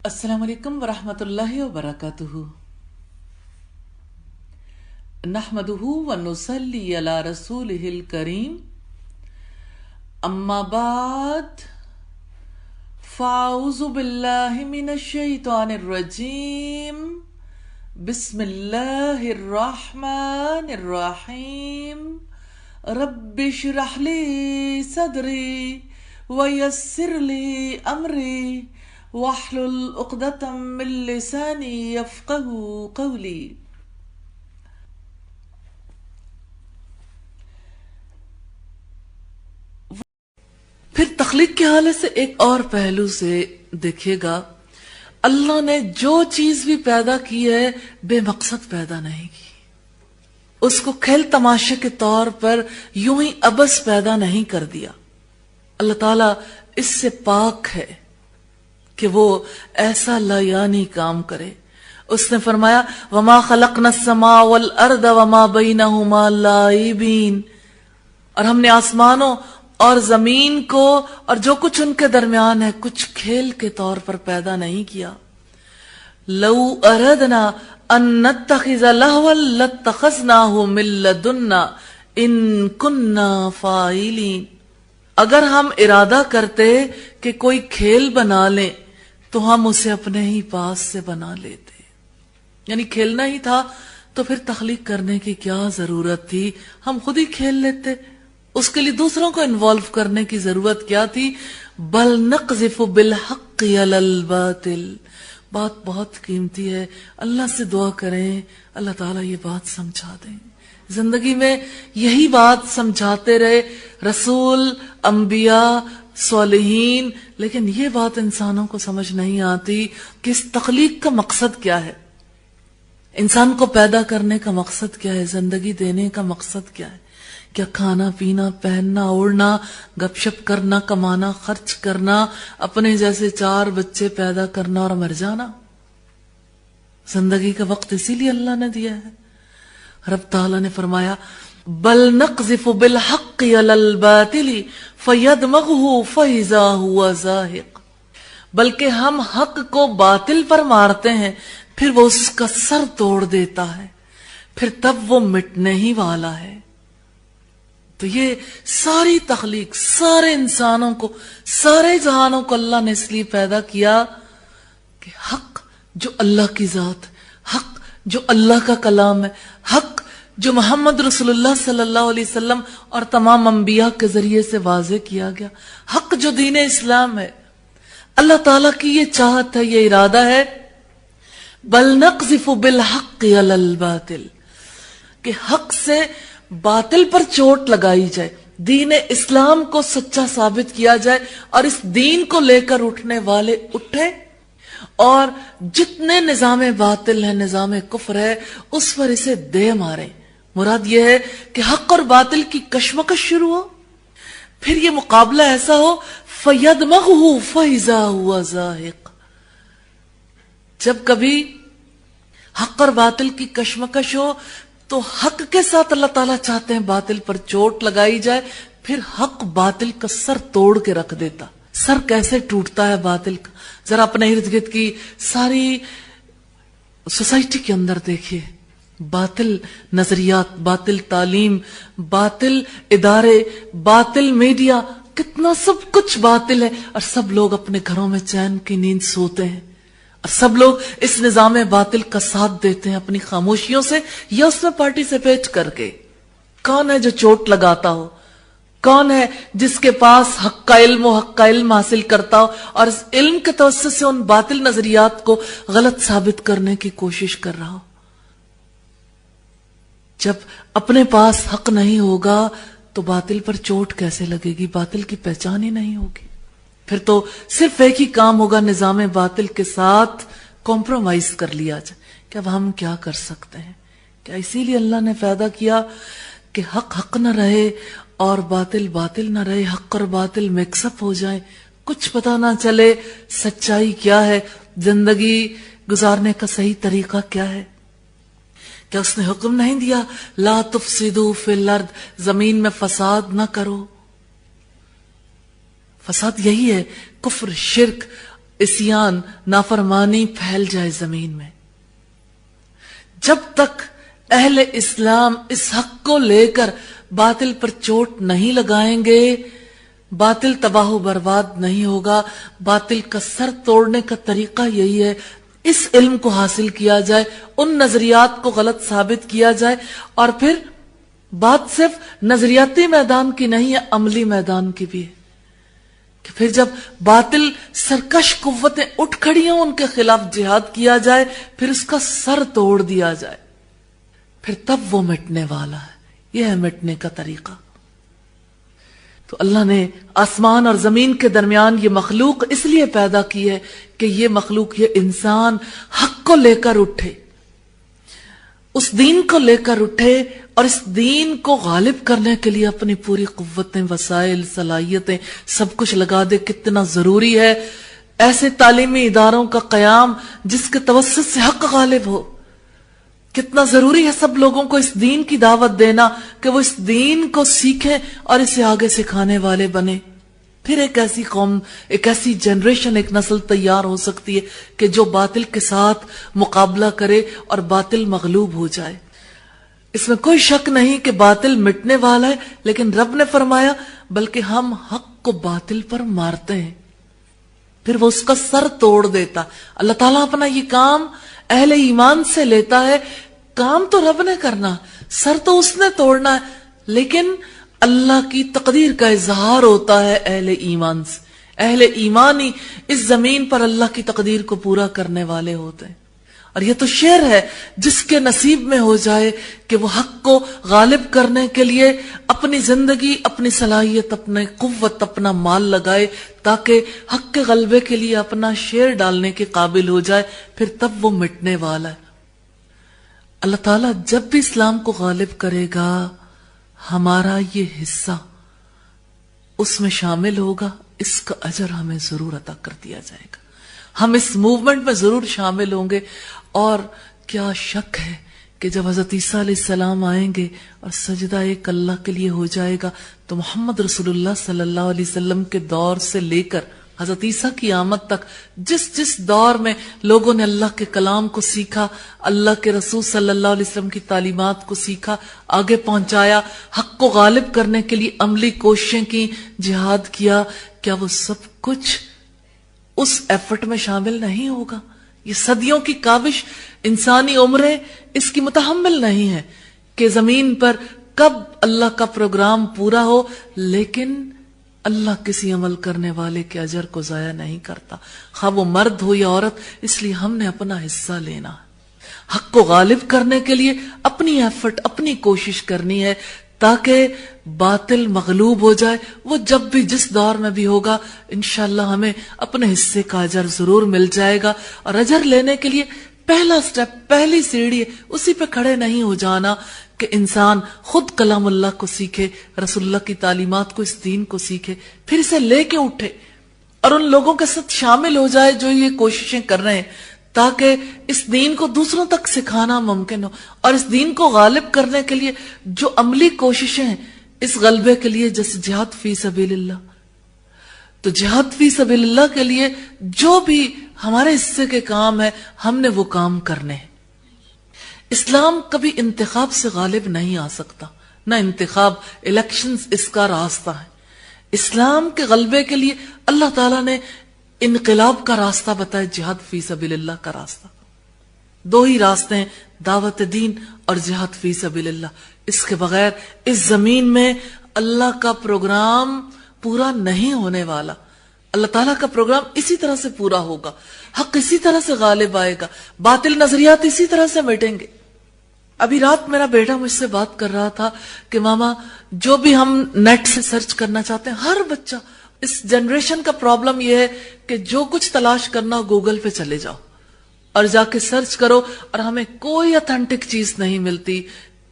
السلام علیکم ورحمۃ اللہ وبرکاتہ۔ نحمدہ ونصلی علی رسولہ الکریم، اما بعد فاعوذ باللہ من الشیطان الرجیم، بسم اللہ الرحمن الرحیم۔ رب اشرح لی صدری ویسر لی امری واحلل عقدۃ من لسانی یفقہوا قولی۔ پھر تخلیق کے حوالے سے ایک اور پہلو سے دیکھیے گا، اللہ نے جو چیز بھی پیدا کی ہے بے مقصد پیدا نہیں کی، اس کو کھیل تماشے کے طور پر یوں ہی عبث پیدا نہیں کر دیا۔ اللہ تعالیٰ اس سے پاک ہے کہ وہ ایسا لایانی کام کرے۔ اس نے فرمایا وَمَا خَلَقْنَا السَّمَاءَ وَالْأَرْضَ وَمَا بَيْنَهُمَا لَاعِبِينَ، اور ہم نے آسمانوں اور زمین کو اور جو کچھ ان کے درمیان ہے کچھ کھیل کے طور پر پیدا نہیں کیا۔ لَوْ أَرَدْنَا أَن نَتَّخِذَ لَهْوًا لَاتَّخَذْنَاهُ مِن لَّدُنَّا إِن كُنَّا فَاعِلِينَ، اگر ہم ارادہ کرتے کہ کوئی کھیل بنا لیں تو ہم اسے اپنے ہی پاس سے بنا لیتے، یعنی کھیلنا ہی تھا تو پھر تخلیق کرنے کی کیا ضرورت تھی، ہم خود ہی کھیل لیتے، اس کے لیے دوسروں کو انوالو کرنے کی ضرورت کیا تھی۔ بل نقذف بالحق علی الباطل، بات بہت قیمتی ہے، اللہ سے دعا کریں اللہ تعالیٰ یہ بات سمجھا دیں۔ زندگی میں یہی بات سمجھاتے رہے رسول، انبیاء، صالحین، لیکن یہ بات انسانوں کو سمجھ نہیں آتی کہ اس تخلیق کا مقصد کیا ہے، انسان کو پیدا کرنے کا مقصد کیا ہے، زندگی دینے کا مقصد کیا ہے۔ کیا کھانا پینا، پہننا اوڑھنا، گپ شپ کرنا، کمانا، خرچ کرنا، اپنے جیسے 4 بچے پیدا کرنا اور مر جانا؟ زندگی کا وقت اسی لیے اللہ نے دیا ہے۔ رب تعالیٰ نے فرمایا بل نقذف بالحق علی الباطل فیدمغہ فاذا ہوا زاہق، بلکہ ہم حق کو باطل پر مارتے ہیں پھر وہ اس کا سر توڑ دیتا ہے، پھر تب وہ مٹنے ہی والا ہے۔ تو یہ ساری تخلیق، سارے انسانوں کو، سارے جہانوں کو اللہ نے اس لیے پیدا کیا کہ حق جو اللہ کی ذات، حق جو اللہ کا کلام ہے، حق جو محمد رسول اللہ صلی اللہ علیہ وسلم اور تمام انبیاء کے ذریعے سے واضح کیا گیا، حق جو دین اسلام ہے، اللہ تعالیٰ کی یہ چاہت ہے، یہ ارادہ ہے بل نقذف بالحق علی الباطل، کہ حق سے باطل پر چوٹ لگائی جائے، دین اسلام کو سچا ثابت کیا جائے، اور اس دین کو لے کر اٹھنے والے اٹھے، اور جتنے نظام باطل ہے، نظام کفر ہے، اس پر اسے دے مارے۔ مراد یہ ہے کہ حق اور باطل کی کشمکش شروع ہو، پھر یہ مقابلہ ایسا ہو فَيَدْمَغْهُ فَإِذَا هُوَ زَاهِقٌ، جب کبھی حق اور باطل کی کشمکش ہو تو حق کے ساتھ اللہ تعالیٰ چاہتے ہیں باطل پر چوٹ لگائی جائے، پھر حق باطل کا سر توڑ کے رکھ دیتا۔ سر کیسے ٹوٹتا ہے باطل کا، ذرا اپنے ارد گرد کی ساری سوسائٹی کے اندر دیکھیے، باطل نظریات، باطل تعلیم، باطل ادارے، باطل میڈیا، کتنا سب کچھ باطل ہے، اور سب لوگ اپنے گھروں میں چین کی نیند سوتے ہیں، اور سب لوگ اس نظام باطل کا ساتھ دیتے ہیں اپنی خاموشیوں سے یا اس میں پارٹیسپیٹ کر کے۔ کون ہے جو چوٹ لگاتا ہو؟ کون ہے جس کے پاس حق کا علم و حق کا علم حاصل کرتا ہو اور اس علم کے توسط سے ان باطل نظریات کو غلط ثابت کرنے کی کوشش کر رہا ہو؟ جب اپنے پاس حق نہیں ہوگا تو باطل پر چوٹ کیسے لگے گی؟ باطل کی پہچان ہی نہیں ہوگی۔ پھر تو صرف ایک ہی کام ہوگا، نظام باطل کے ساتھ کمپرومائز کر لیا جائے کہ اب ہم کیا کر سکتے ہیں۔ کیا اسی لیے اللہ نے پیدا کیا کہ حق حق نہ رہے اور باطل باطل نہ رہے، حق اور باطل مکس اپ ہو جائیں، کچھ پتا نہ چلے سچائی کیا ہے، زندگی گزارنے کا صحیح طریقہ کیا ہے؟ کیا اس نے حکم نہیں دیا لا تفسدوا فی الارض، زمین میں فساد نہ کرو؟ فساد یہی ہے، کفر، شرک، اسیان نافرمانی پھیل جائے زمین میں، جب تک اہل اسلام اس حق کو لے کر باطل پر چوٹ نہیں لگائیں گے، باطل تباہ و برباد نہیں ہوگا۔ باطل کا سر توڑنے کا طریقہ یہی ہے، اس علم کو حاصل کیا جائے، ان نظریات کو غلط ثابت کیا جائے، اور پھر بات صرف نظریاتی میدان کی نہیں ہے، عملی میدان کی بھی ہے کہ پھر جب باطل سرکش قوتیں اٹھ کھڑی ہیں ان کے خلاف جہاد کیا جائے، پھر اس کا سر توڑ دیا جائے، پھر تب وہ مٹنے والا ہے۔ یہ ہے مٹنے کا طریقہ۔ تو اللہ نے آسمان اور زمین کے درمیان یہ مخلوق اس لیے پیدا کی ہے کہ یہ مخلوق، یہ انسان حق کو لے کر اٹھے، اس دین کو لے کر اٹھے، اور اس دین کو غالب کرنے کے لیے اپنی پوری قوتیں، وسائل، صلاحیتیں سب کچھ لگا دے۔ کتنا ضروری ہے ایسے تعلیمی اداروں کا قیام جس کے توسط سے حق غالب ہو۔ کتنا ضروری ہے سب لوگوں کو اس دین کی دعوت دینا کہ وہ اس دین کو سیکھیں اور اسے آگے سکھانے والے بنے۔ پھر ایک ایسی قوم، ایک ایسی جنریشن، ایک نسل تیار ہو سکتی ہے کہ جو باطل کے ساتھ مقابلہ کرے اور باطل مغلوب ہو جائے۔ اس میں کوئی شک نہیں کہ باطل مٹنے والا ہے، لیکن رب نے فرمایا بلکہ ہم حق کو باطل پر مارتے ہیں، پھر وہ اس کا سر توڑ دیتا۔ اللہ تعالیٰ اپنا یہ کام اہل ایمان سے لیتا ہے۔ کام تو رب نے کرنا، سر تو اس نے توڑنا ہے، لیکن اللہ کی تقدیر کا اظہار ہوتا ہے اہل ایمان سے۔ اہل ایمان ہی اس زمین پر اللہ کی تقدیر کو پورا کرنے والے ہوتے ہیں۔ اور یہ تو شعر ہے، جس کے نصیب میں ہو جائے کہ وہ حق کو غالب کرنے کے لیے اپنی زندگی، اپنی صلاحیت، اپنی قوت، اپنا مال لگائے تاکہ حق کے غلبے کے لیے اپنا شعر ڈالنے کے قابل ہو جائے، پھر تب وہ مٹنے والا ہے۔ اللہ تعالیٰ جب بھی اسلام کو غالب کرے گا، ہمارا یہ حصہ اس میں شامل ہوگا، اس کا اجر ہمیں ضرور عطا کر دیا جائے گا، ہم اس موومنٹ میں ضرور شامل ہوں گے۔ اور کیا شک ہے کہ جب حضرت عیسیٰ علیہ السلام آئیں گے اور سجدہ ایک اللہ کے لیے ہو جائے گا، تو محمد رسول اللہ صلی اللہ علیہ وسلم کے دور سے لے کر حضرت عیسیٰ کی آمد تک جس جس دور میں لوگوں نے اللہ کے کلام کو سیکھا، اللہ کے رسول صلی اللہ علیہ وسلم کی تعلیمات کو سیکھا، آگے پہنچایا، حق کو غالب کرنے کے لیے عملی کوششیں کی، جہاد کیا، کیا وہ سب کچھ اس ایفرٹ میں شامل نہیں ہوگا؟ یہ صدیوں کی کاوش، انسانی عمریں اس کی متحمل نہیں ہے کہ زمین پر کب اللہ کا پروگرام پورا ہو، لیکن اللہ کسی عمل کرنے والے کے اجر کو ضائع نہیں کرتا، خواہ وہ مرد ہو یا عورت۔ اس لیے ہم نے اپنا حصہ لینا ہے، حق کو غالب کرنے کے لیے اپنی ایفرٹ، اپنی کوشش کرنی ہے تاکہ باطل مغلوب ہو جائے۔ وہ جب بھی جس دور میں بھی ہوگا، انشاءاللہ ہمیں اپنے حصے کا اجر ضرور مل جائے گا۔ اور اجر لینے کے لیے پہلا سٹیپ، پہلی سیڑھی ہے، اسی پہ کھڑے نہیں ہو جانا کہ انسان خود کلام اللہ کو سیکھے، رسول اللہ کی تعلیمات کو، اس دین کو سیکھے، پھر اسے لے کے اٹھے اور ان لوگوں کے ساتھ شامل ہو جائے جو یہ کوششیں کر رہے ہیں، تاکہ اس دین کو دوسروں تک سکھانا ممکن ہو، اور اس دین کو غالب کرنے کے لیے جو عملی کوششیں ہیں اس غلبے کے لیے، جیسے جہاد فی سبیل اللہ، تو جہاد فی سبیل اللہ کے لیے جو بھی ہمارے حصے کے کام ہے، ہم نے وہ کام کرنے ہیں۔ اسلام کبھی انتخاب سے غالب نہیں آ سکتا، نہ انتخاب، الیکشنز اس کا راستہ ہے۔ اسلام کے غلبے کے لیے اللہ تعالیٰ نے انقلاب کا راستہ بتایا، جہاد فی سبیل اللہ کا راستہ۔ دو ہی راستے ہیں، دعوت دین اور جہاد فی سبیل اللہ۔ اس کے بغیر اس زمین میں اللہ کا پروگرام پورا نہیں ہونے والا۔ اللہ تعالیٰ کا پروگرام اسی طرح سے پورا ہوگا، حق اسی طرح سے غالب آئے گا، باطل نظریات اسی طرح سے مٹیں گے۔ ابھی رات میرا بیٹا مجھ سے بات کر رہا تھا کہ ماما جو بھی ہم نیٹ سے سرچ کرنا چاہتے ہیں، ہر بچہ، اس جنریشن کا پرابلم یہ ہے کہ جو کچھ تلاش کرنا گوگل پہ چلے جاؤ اور جا کے سرچ کرو، اور ہمیں کوئی اتھینٹک چیز نہیں ملتی،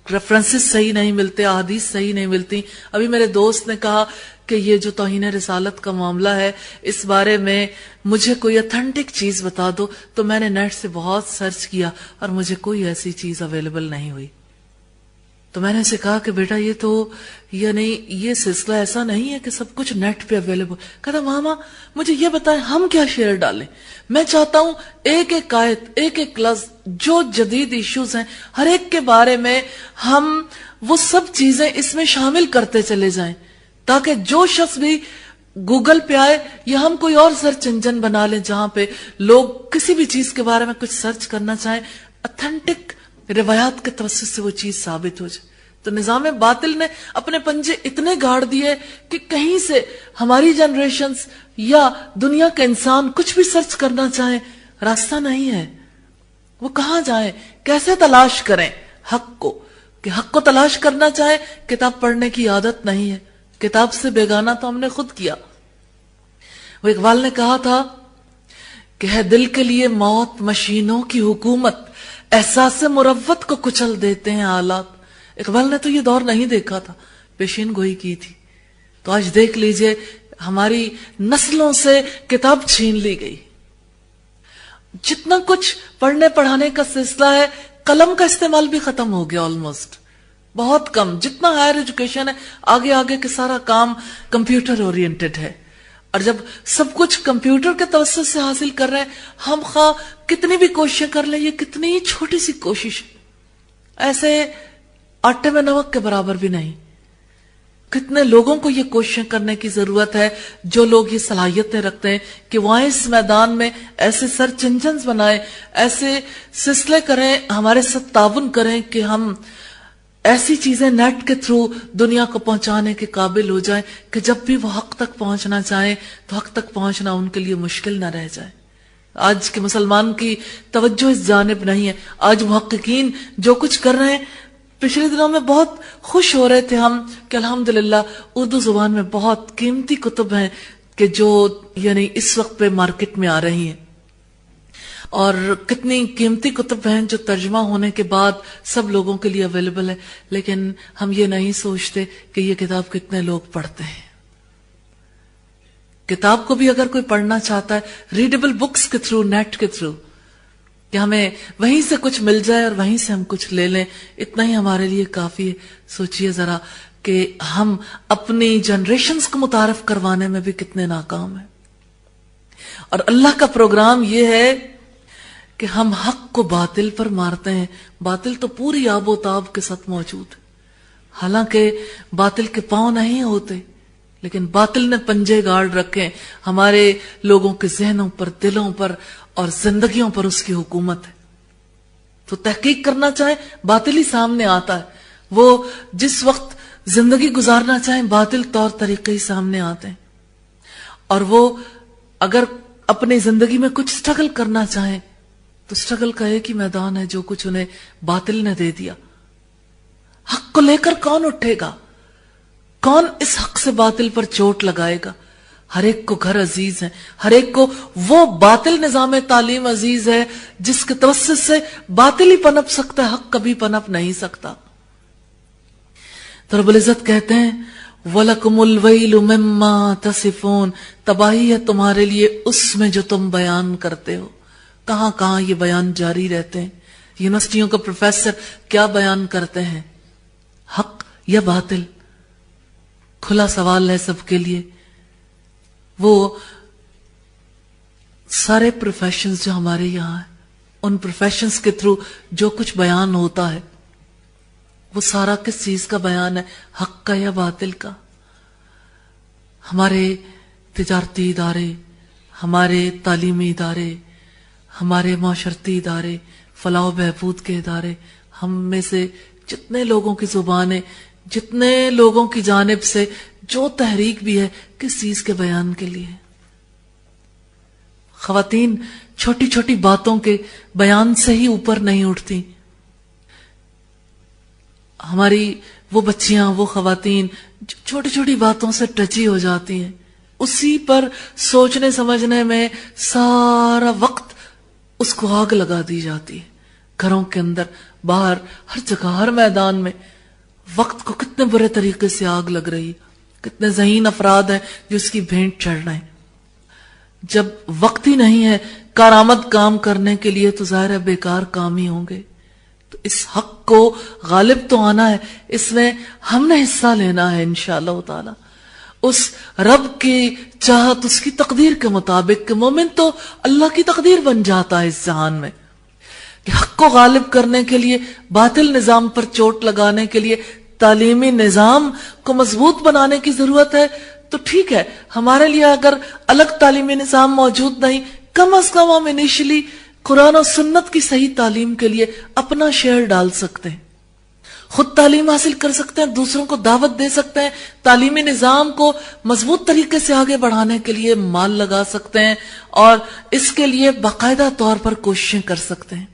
ریفرنسز صحیح نہیں ملتے، احادیث صحیح نہیں ملتی۔ ابھی میرے دوست نے کہا کہ یہ جو توہین رسالت کا معاملہ ہے، اس بارے میں مجھے کوئی اتھینٹک چیز بتا دو، تو میں نے نیٹ سے بہت سرچ کیا اور مجھے کوئی ایسی چیز اویلیبل نہیں ہوئی۔ تو میں نے اسے کہا کہ بیٹا یہ تو یعنی یہ سلسلہ ایسا نہیں ہے کہ سب کچھ نیٹ پہ اویلیبل. کہتا ماما مجھے یہ بتائیں ہم کیا شیئر ڈالیں. میں چاہتا ہوں ایک ایک آیت ایک ایک لفظ جو جدید ایشوز ہیں ہر ایک کے بارے میں ہم وہ سب چیزیں اس میں شامل کرتے چلے جائیں تاکہ جو شخص بھی گوگل پہ آئے یا ہم کوئی اور سرچ انجن بنا لیں جہاں پہ لوگ کسی بھی چیز کے بارے میں کچھ سرچ کرنا چاہیں اتھینٹک روایات کے توسط سے وہ چیز ثابت ہو جائے. تو نظام باطل نے اپنے پنجے اتنے گاڑ دیے کہ کہیں سے ہماری جنریشنز یا دنیا کے انسان کچھ بھی سرچ کرنا چاہیں راستہ نہیں ہے. وہ کہاں جائیں, کیسے تلاش کریں حق کو؟ کہ حق کو تلاش کرنا چاہے کتاب پڑھنے کی عادت نہیں ہے. کتاب سے بیگانہ تو ہم نے خود کیا. وہ اقبال نے کہا تھا کہ ہے دل کے لیے موت مشینوں کی حکومت, احساس مروت کو کچل دیتے ہیں آلات. اقبال نے تو یہ دور نہیں دیکھا تھا, پیشین گوئی کی تھی. تو آج دیکھ لیجئے ہماری نسلوں سے کتاب چھین لی گئی. جتنا کچھ پڑھنے پڑھانے کا سلسلہ ہے قلم کا استعمال بھی ختم ہو گیا آلموسٹ, بہت کم. جتنا ہائر ایجوکیشن ہے آگے آگے کے سارا کام کمپیوٹر اورینٹڈ ہے. اور جب سب کچھ کمپیوٹر کے توسط سے حاصل کر رہے ہیں ہم خواہ کتنی بھی کوششیں کر لیں یہ کتنی چھوٹی سی کوشش ایسے آٹے میں نمک کے برابر بھی نہیں. کتنے لوگوں کو یہ کوششیں کرنے کی ضرورت ہے جو لوگ یہ صلاحیتیں رکھتے ہیں کہ وہ آئیں اس میدان میں, ایسے سرچ انجنز بنائیں, ایسے سلسلے کریں, ہمارے ساتھ تعاون کریں کہ ہم ایسی چیزیں نیٹ کے تھرو دنیا کو پہنچانے کے قابل ہو جائیں کہ جب بھی وہ حق تک پہنچنا چاہیں تو حق تک پہنچنا ان کے لیے مشکل نہ رہ جائے. آج کے مسلمان کی توجہ اس جانب نہیں ہے. آج محققین جو کچھ کر رہے ہیں, پچھلے دنوں میں بہت خوش ہو رہے تھے ہم کہ الحمدللہ اردو زبان میں بہت قیمتی کتب ہیں کہ جو یعنی اس وقت پہ مارکیٹ میں آ رہی ہیں, اور کتنی قیمتی کتب ہیں جو ترجمہ ہونے کے بعد سب لوگوں کے لیے اویلیبل ہے. لیکن ہم یہ نہیں سوچتے کہ یہ کتاب کتنے لوگ پڑھتے ہیں. کتاب کو بھی اگر کوئی پڑھنا چاہتا ہے ریڈیبل بکس کے تھرو, نیٹ کے تھرو, کہ ہمیں وہیں سے کچھ مل جائے اور وہیں سے ہم کچھ لے لیں, اتنا ہی ہمارے لیے کافی ہے. سوچئے ذرا کہ ہم اپنی جنریشنز کو متعارف کروانے میں بھی کتنے ناکام ہیں. اور اللہ کا پروگرام یہ ہے کہ ہم حق کو باطل پر مارتے ہیں. باطل تو پوری آب و تاب کے ساتھ موجود ہے, حالانکہ باطل کے پاؤں نہیں ہوتے, لیکن باطل نے پنجے گاڑ رکھے ہمارے لوگوں کے ذہنوں پر, دلوں پر اور زندگیوں پر اس کی حکومت ہے. تو تحقیق کرنا چاہیں باطل ہی سامنے آتا ہے. وہ جس وقت زندگی گزارنا چاہیں باطل طور طریقے ہی سامنے آتے ہیں. اور وہ اگر اپنی زندگی میں کچھ سٹرگل کرنا چاہیں تو سٹرگل کا ایک ہی میدان ہے جو کچھ انہیں باطل نے دے دیا. حق کو لے کر کون اٹھے گا؟ کون اس حق سے باطل پر چوٹ لگائے گا؟ ہر ایک کو گھر عزیز ہے, ہر ایک کو وہ باطل نظام تعلیم عزیز ہے جس کے توسط سے باطل ہی پنپ سکتا ہے, حق کبھی پنپ نہیں سکتا. تو رب العزت کہتے ہیں وَلَكُمُ الْوَيْلُ مِمَّا تَصِفُونَ, تباہی ہے تمہارے لیے اس میں جو تم بیان کرتے ہو. کہاں کہاں یہ بیان جاری رہتے ہیں. یونیورسٹیوں کا پروفیسر کیا بیان کرتے ہیں, حق یا باطل؟ کھلا سوال ہے سب کے لیے. وہ سارے پروفیشنز جو ہمارے یہاں ہیں, ان پروفیشنز کے تھرو جو کچھ بیان ہوتا ہے وہ سارا کس چیز کا بیان ہے, حق کا یا باطل کا؟ ہمارے تجارتی ادارے, ہمارے تعلیمی ادارے, ہمارے معاشرتی ادارے, فلاح و بہبود کے ادارے, ہم میں سے جتنے لوگوں کی زبانیں, جتنے لوگوں کی جانب سے جو تحریک بھی ہے, کس چیز کے بیان کے لیے؟ خواتین چھوٹی چھوٹی باتوں کے بیان سے ہی اوپر نہیں اٹھتی. ہماری وہ بچیاں, وہ خواتین چھوٹی چھوٹی باتوں سے ٹچی ہو جاتی ہیں, اسی پر سوچنے سمجھنے میں سارا وقت اس کو آگ لگا دی جاتی ہے. گھروں کے اندر, باہر, ہر جگہ, ہر میدان میں وقت کو کتنے برے طریقے سے آگ لگ رہی ہے. کتنے ذہین افراد ہیں جو اس کی بھینٹ چڑھ رہے ہیں. جب وقت ہی نہیں ہے کارآمد کام کرنے کے لیے تو ظاہر ہے بیکار کام ہی ہوں گے. تو اس حق کو غالب تو آنا ہے، اس میں ہم نے حصہ لینا ہے انشاءاللہ تعالی۔ اس رب کی چاہت، اس کی تقدیر کے مطابق کہ مومن تو اللہ کی تقدیر بن جاتا ہے اس جہان میں، کہ حق کو غالب کرنے کے لیے، باطل نظام پر چوٹ لگانے کے لیے تعلیمی نظام کو مضبوط بنانے کی ضرورت ہے۔ تو ٹھیک ہے، ہمارے لیے اگر الگ تعلیمی نظام موجود نہیں، کم از کم ہم انیشلی قرآن و سنت کی صحیح تعلیم کے لیے اپنا شیئر ڈال سکتے ہیں، خود تعلیم حاصل کر سکتے ہیں، دوسروں کو دعوت دے سکتے ہیں، تعلیمی نظام کو مضبوط طریقے سے آگے بڑھانے کے لیے مال لگا سکتے ہیں، اور اس کے لیے باقاعدہ طور پر کوششیں کر سکتے ہیں،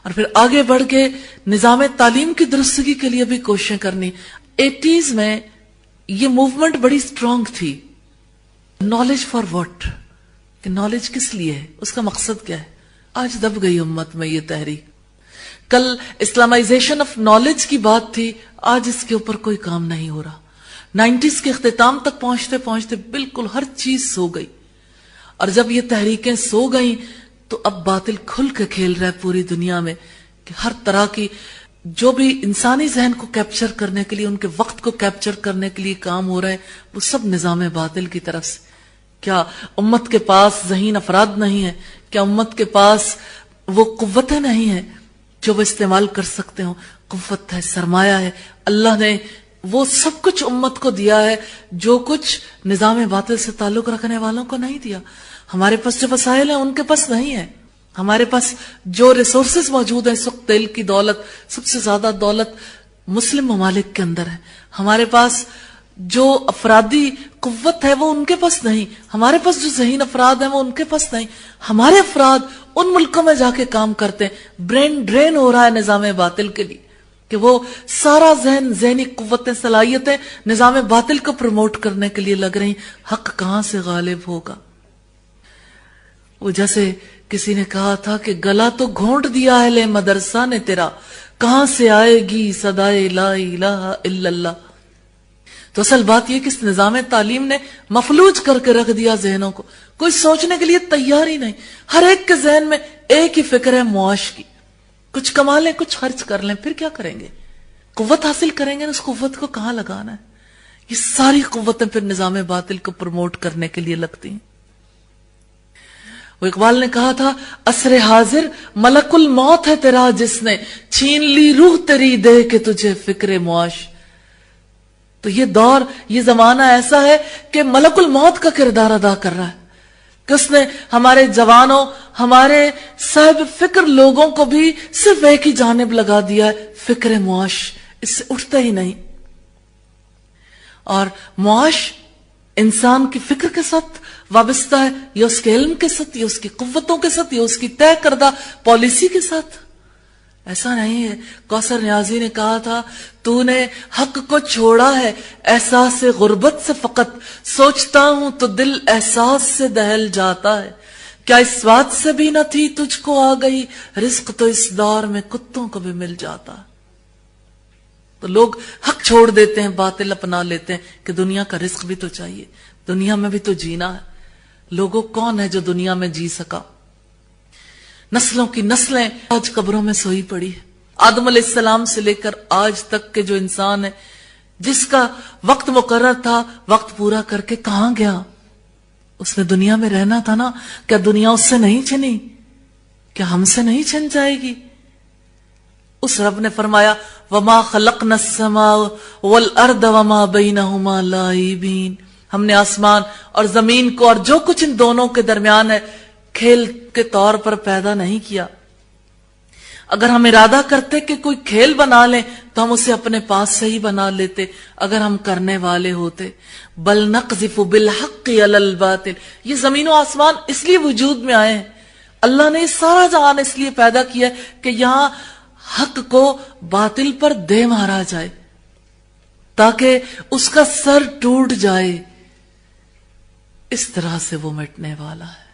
اور پھر آگے بڑھ کے نظام تعلیم کی درستگی کے لیے بھی کوششیں کرنی۔ 80s میں یہ موومنٹ بڑی اسٹرانگ تھی، نالج فار واٹ، کہ نالج کس لیے ہے، اس کا مقصد کیا ہے۔ آج دب گئی امت میں یہ تحریک۔ کل اسلامائزیشن آف نالج کی بات تھی، آج اس کے اوپر کوئی کام نہیں ہو رہا۔ 90s کے اختتام تک پہنچتے پہنچتے بالکل ہر چیز سو گئی، اور جب یہ تحریکیں سو گئیں تو اب باطل کھل کے کھیل رہا ہے پوری دنیا میں، کہ ہر طرح کی جو بھی انسانی ذہن کو کیپچر کرنے کے لیے، ان کے وقت کو کیپچر کرنے کے لیے کام ہو رہے ہیں، وہ سب نظام باطل کی طرف سے۔ کیا امت کے پاس ذہین افراد نہیں ہے؟ کیا امت کے پاس وہ قوتیں نہیں ہیں جو وہ استعمال کر سکتے ہوں؟ قوت ہے، سرمایہ ہے، اللہ نے وہ سب کچھ امت کو دیا ہے جو کچھ نظام باطل سے تعلق رکھنے والوں کو نہیں دیا۔ ہمارے پاس جو وسائل ہیں ان کے پاس نہیں ہے۔ ہمارے پاس جو ریسورسز موجود ہیں، اس وقت تیل کی دولت، سب سے زیادہ دولت مسلم ممالک کے اندر ہے۔ ہمارے پاس جو افرادی قوت ہے وہ ان کے پاس نہیں، ہمارے پاس جو ذہین افراد ہیں وہ ان کے پاس نہیں۔ ہمارے افراد ان ملکوں میں جا کے کام کرتے ہیں، برین ڈرین ہو رہا ہے نظام باطل کے لیے، کہ وہ سارا ذہنی قوتیں، صلاحیتیں نظام باطل کو پروموٹ کرنے کے لیے لگ رہی۔ حق کہاں سے غالب ہوگا؟ وہ جیسے کسی نے کہا تھا کہ گلا تو گھونٹ دیا اہل مدرسہ نے تیرا، کہاں سے آئے گی صدائے لا الہ الا اللہ۔ تو اصل بات یہ کہ اس نظام تعلیم نے مفلوج کر کے رکھ دیا ذہنوں کو، کوئی سوچنے کے لیے تیار ہی نہیں۔ ہر ایک کے ذہن میں ایک ہی فکر ہے معاش کی، کچھ کما لیں، کچھ خرچ کر لیں، پھر کیا کریں گے؟ قوت حاصل کریں گے، اس قوت کو کہاں لگانا ہے؟ یہ ساری قوتیں پھر نظام باطل کو پروموٹ کرنے کے لیے لگتی ہیں۔ وہ اقبال نے کہا تھا، عصر حاضر ملک الموت ہے تیرا، جس نے چھین لی روح تیری دے کے تجھے فکر معاش۔ تو یہ دور، یہ زمانہ ایسا ہے کہ ملک الموت کا کردار ادا کر رہا ہے، کہ اس نے ہمارے جوانوں، ہمارے صاحب فکر لوگوں کو بھی صرف ایک ہی جانب لگا دیا ہے، فکر معاش، اس سے اٹھتا ہی نہیں۔ اور معاش انسان کی فکر کے ساتھ وابستہ ہے، یا اس کے علم کے ساتھ، یا اس کی قوتوں کے ساتھ، یا اس کی طے کردہ پالیسی کے ساتھ۔ ایسا نہیں ہے۔ کوثر نیازی نے کہا تھا، تو نے حق کو چھوڑا ہے احساس غربت سے، فقط سوچتا ہوں تو دل احساس سے دہل جاتا ہے، کیا اس بات سے بھی نہ تھی تجھ کو آ گئی، رزق تو اس دور میں کتوں کو بھی مل جاتا ہے۔ تو لوگ حق چھوڑ دیتے ہیں، باطل اپنا لیتے ہیں کہ دنیا کا رزق بھی تو چاہیے، دنیا میں بھی تو جینا ہے۔ لوگوں کون ہے جو دنیا میں جی سکا؟ نسلوں کی نسلیں آج قبروں میں سوئی پڑی ہے۔ آدم علیہ السلام سے لے کر آج تک کے جو انسان ہے، جس کا وقت مقرر تھا، وقت پورا کر کے کہاں گیا؟ اس نے دنیا میں رہنا تھا نا، کیا دنیا اس سے نہیں چھنی؟ کیا ہم سے نہیں چھن جائے گی؟ اس رب نے فرمایا، وَمَا خَلَقْنَا السَّمَاءَ وَالْأَرْضَ وَمَا بَيْنَهُمَا لَاعِبِينَ۔ ہم نے آسمان اور زمین کو اور جو کچھ ان دونوں کے درمیان ہے کھیل کے طور پر پیدا نہیں کیا۔ اگر ہم ارادہ کرتے کہ کوئی کھیل بنا لیں تو ہم اسے اپنے پاس سے ہی بنا لیتے، اگر ہم کرنے والے ہوتے۔ بل نقذف بالحق علی الباطل۔ یہ زمین و آسمان اس لیے وجود میں آئے ہیں، اللہ نے سارا جہان اس لیے پیدا کیا کہ یہاں حق کو باطل پر دے مارا جائے، تاکہ اس کا سر ٹوٹ جائے۔ اس طرح سے وہ مٹنے والا ہے۔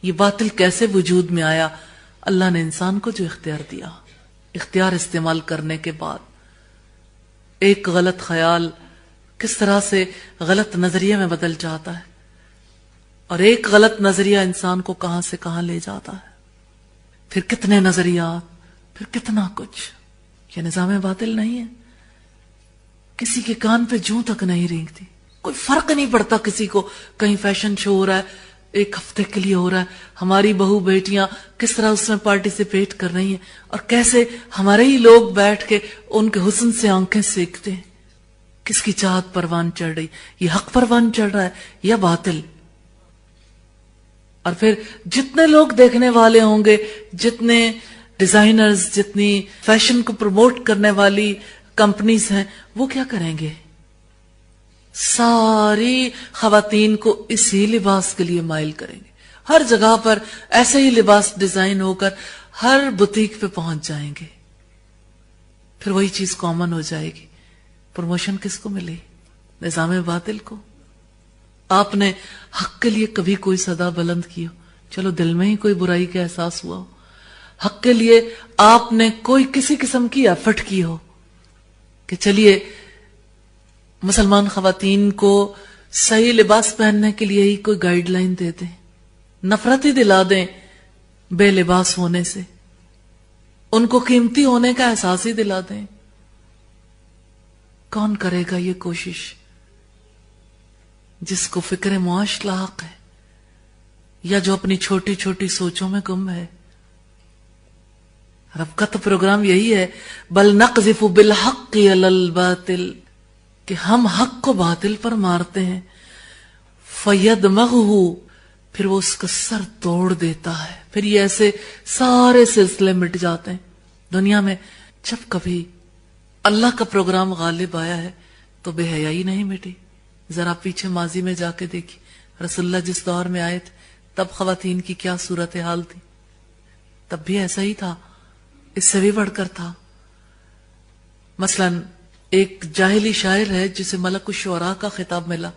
یہ باطل کیسے وجود میں آیا؟ اللہ نے انسان کو جو اختیار دیا، اختیار استعمال کرنے کے بعد ایک غلط خیال کس طرح سے غلط نظریے میں بدل جاتا ہے، اور ایک غلط نظریہ انسان کو کہاں سے کہاں لے جاتا ہے، پھر کتنے نظریات پھر کتنا کچھ. یہ نظام باطل نہیں ہے. کسی کے کان پہ جوں تک نہیں رینگتی. کوئی فرق نہیں پڑتا کسی کو. کہیں فیشن شو ہو رہا ہے، ایک ہفتے کے لیے ہو رہا ہے، ہماری بہو بیٹیاں کس طرح اس میں پارٹیسپیٹ کر رہی ہیں، اور کیسے ہمارے ہی لوگ بیٹھ کے ان کے حسن سے آنکھیں سیکتے ہیں. کس کی چاہت پروان چڑھ رہی؟ یہ حق پروان چڑھ رہا ہے یا باطل؟ اور پھر جتنے لوگ دیکھنے والے ہوں گے، جتنے ڈیزائنرز، جتنی فیشن کو پروموٹ کرنے والی کمپنیز ہیں، وہ کیا کریں گے؟ ساری خواتین کو اسی لباس کے لیے مائل کریں گے. ہر جگہ پر ایسے ہی لباس ڈیزائن ہو کر ہر بوتیک پہ پہنچ جائیں گے. پھر وہی چیز کامن ہو جائے گی. پروموشن کس کو ملے؟ نظام باطل کو. آپ نے حق کے لیے کبھی کوئی صدا بلند کی ہو؟ چلو دل میں ہی کوئی برائی کا احساس ہوا ہو. حق کے لیے آپ نے کوئی کسی قسم کی ایفرٹ کی ہو کہ چلیے مسلمان خواتین کو صحیح لباس پہننے کے لیے ہی کوئی گائیڈ لائن دے دیں، نفرت ہی دلا دیں بے لباس ہونے سے، ان کو قیمتی ہونے کا احساس ہی دلا دیں. کون کرے گا یہ کوشش جس کو فکر معاش لاحق ہے یا جو اپنی چھوٹی چھوٹی سوچوں میں گم ہے؟ رب کا تو پروگرام یہی ہے، بل نقذف بالحق علی الباطل، کہ ہم حق کو باطل پر مارتے ہیں. فیدمغہ، پھر وہ اس کا سر توڑ دیتا ہے. پھر یہ ایسے سارے سلسلے مٹ جاتے ہیں. دنیا میں جب کبھی اللہ کا پروگرام غالب آیا ہے تو بے حیائی نہیں مٹی. ذرا پیچھے ماضی میں جا کے دیکھی، رسول اللہ جس دور میں آئے تھے تب خواتین کی کیا صورتحال تھی. تب بھی ایسا ہی تھا، اس سے بھی بڑھ کر تھا. مثلا ایک جاہلی شاعر ہے جسے ملک الشعراء کا خطاب ملا.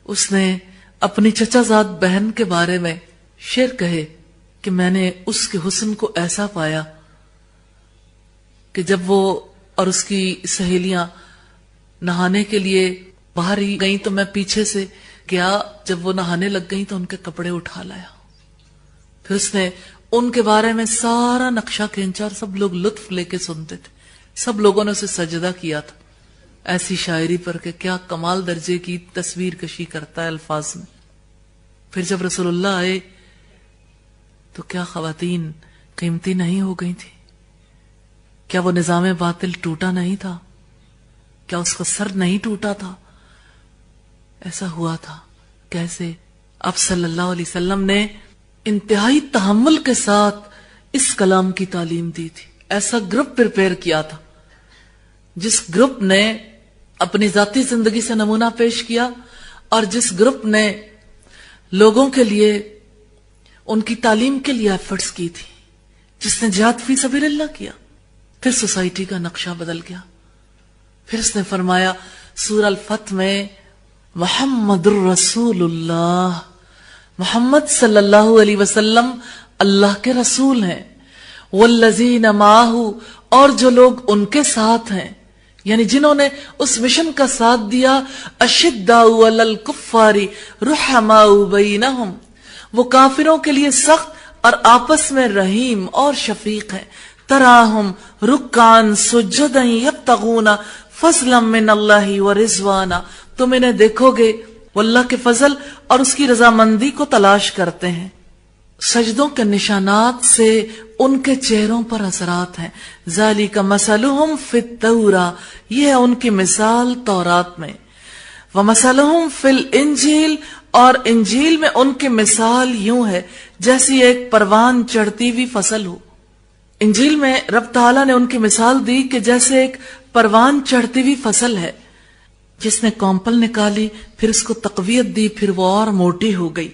اس نے اپنی چچا زاد بہن کے بارے میں شعر کہے کہ میں نے اس کے حسن کو ایسا پایا کہ جب وہ اور اس کی سہیلیاں نہانے کے لیے باہر ہی گئیں تو میں پیچھے سے گیا. جب وہ نہانے لگ گئیں تو ان کے کپڑے اٹھا لایا. پھر اس نے ان کے بارے میں سارا نقشہ کھینچا اور سب لوگ لطف لے کے سنتے تھے. سب لوگوں نے اسے سجدہ کیا تھا ایسی شاعری پر کہ کیا کمال درجے کی تصویر کشی کرتا ہے الفاظ میں. پھر جب رسول اللہ آئے تو کیا خواتین قیمتی نہیں ہو گئی تھی؟ کیا وہ نظام باطل ٹوٹا نہیں تھا؟ کیا اس کا سر نہیں ٹوٹا تھا؟ ایسا ہوا تھا. کیسے؟ آپ صلی اللہ علیہ وسلم نے انتہائی تحمل کے ساتھ اس کلام کی تعلیم دی تھی. ایسا گروپ پریپئر کیا تھا جس گروپ نے اپنی ذاتی زندگی سے نمونہ پیش کیا، اور جس گروپ نے لوگوں کے لیے ان کی تعلیم کے لیے ایفرٹس کی تھی، جس نے جہاد فی سبیل اللہ کیا. پھر سوسائٹی کا نقشہ بدل گیا. پھر اس نے فرمایا سورہ الفتح میں محمد الرسول اللہ، محمد صلی اللہ علیہ وسلم اللہ کے رسول ہیں. والذین معہ، اور جو لوگ ان کے ساتھ ہیں، یعنی جنہوں نے اس مشن کا ساتھ دیا. اشداء علی الکفار رحماء بینہم، وہ کافروں کے لیے سخت اور آپس میں رحیم اور شفیق ہیں. تراہم رکعا سجدا یبتغون فضلا من اللہ ورضوانا، تم انہیں دیکھو گے وہ اللہ کے فضل اور اس کی رضامندی کو تلاش کرتے ہیں. سجدوں کے نشانات سے ان کے چہروں پر اثرات ہیں. ذالک مثلہم فی التوراۃ، یہ ہے ان کی مثال تورات میں. ومثلہم فی الانجیل، اور انجیل میں ان کی مثال یوں ہے جیسی ایک پروان چڑھتی ہوئی فصل ہو. انجیل میں رب تعالیٰ نے ان کی مثال دی کہ جیسے ایک پروان چڑھتی ہوئی فصل ہے جس نے کونپل نکالی، پھر اس کو تقویت دی، پھر وہ اور موٹی ہو گئی،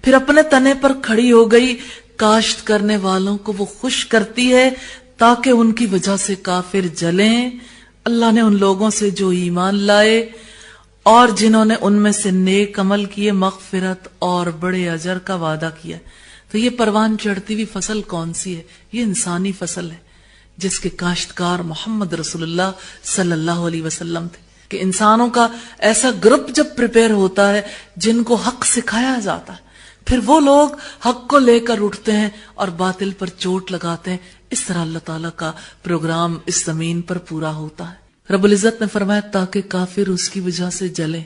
پھر اپنے تنے پر کھڑی ہو گئی. کاشت کرنے والوں کو وہ خوش کرتی ہے تاکہ ان کی وجہ سے کافر جلیں. اللہ نے ان لوگوں سے جو ایمان لائے اور جنہوں نے ان میں سے نیک عمل کیے مغفرت اور بڑے اجر کا وعدہ کیا. تو یہ پروان چڑھتی ہوئی فصل کون سی ہے؟ یہ انسانی فصل ہے جس کے کاشتکار محمد رسول اللہ صلی اللہ علیہ وسلم تھے. کہ انسانوں کا ایسا گروپ جب پریپئر ہوتا ہے جن کو حق سکھایا جاتا ہے، پھر وہ لوگ حق کو لے کر اٹھتے ہیں اور باطل پر چوٹ لگاتے ہیں. اس طرح اللہ تعالیٰ کا پروگرام اس زمین پر پورا ہوتا ہے. رب العزت نے فرمایا تاکہ کافر اس کی وجہ سے جلے.